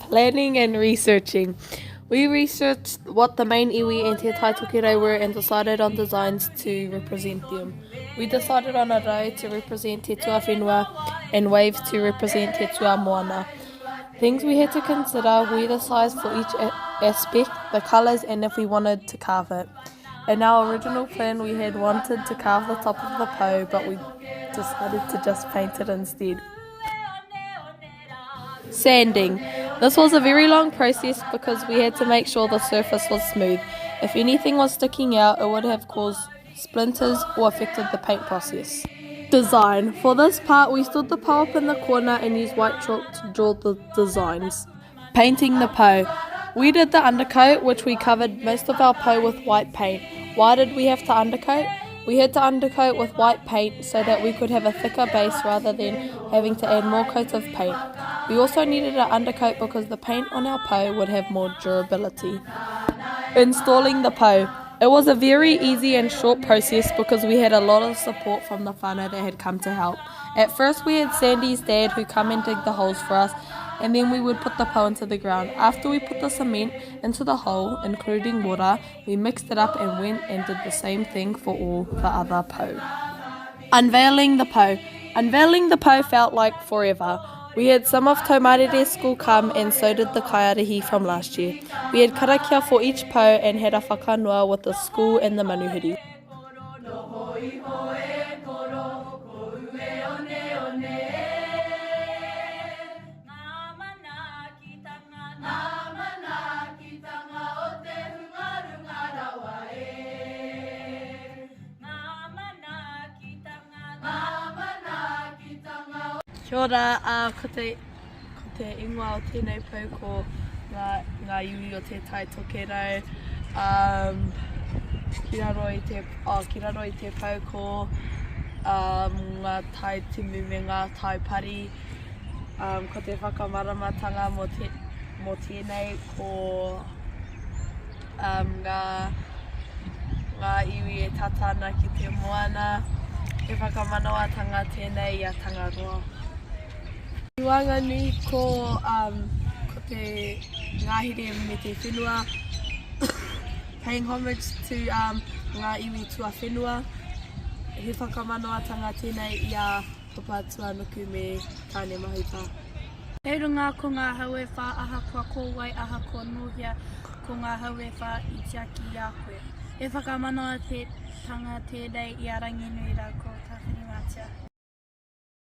Planning and researching. We researched what the main iwi and Te Tai Tokerau were and decided on designs to represent them. We decided on a rau to represent Te Tua Whenua and wave to represent Te Tua Moana. Things we had to consider were the size for each aspect, the colours and if we wanted to carve it. In our original plan we had wanted to carve the top of the po, but we decided to just paint it instead. Sanding. This was a very long process because we had to make sure the surface was smooth. If anything was sticking out, it would have caused splinters or affected the paint process. Design. For this part, we stood the po up in the corner and used white chalk to draw the designs. Painting the po. We did the undercoat, which we covered most of our po with white paint. Why did we have to undercoat? We had to undercoat with white paint so that we could have a thicker base rather than having to add more coats of paint. We also needed an undercoat because the paint on our po would have more durability. Installing the po. It was a very easy and short process because we had a lot of support from the whānau that had come to help. At first we had Sandy's dad who come and dig the holes for us, and then we would put the po into the ground. After we put the cement into the hole, including water, we mixed it up and went and did the same thing for all the other po. Unveiling the po. Unveiling the po felt like forever. We had some of Taumarere's school come and so did the kaiarahi from last year. We had karakia for each po and had a whakanua with the school and the manuhiri. Kia ora, ko te ingoa o tēnei pou ko ngā iwi o Te Tai Tokerau. Ki raro i te pou ko ngā tai timu me ngā tai pari. Ko te whakamaramatanga mo tēnei ko ngā iwi e tatana ki te moana. Te whakamanaotanga tēnei i a Tangaroa. I wanganu ko te ngāhere me te whenua. Paying homage to ngā iwi tua whenua. He whakamanaotanga tēnei i a papa tuanuku me tāne mahuta. Hei runga ko ngā hauewha aha kua kōwai aha kua nohia ko ngā hauewha I te aki I a koe. E whakamanoa te tanga tēnei I a rangi nui rā ko tāwhiri mātia.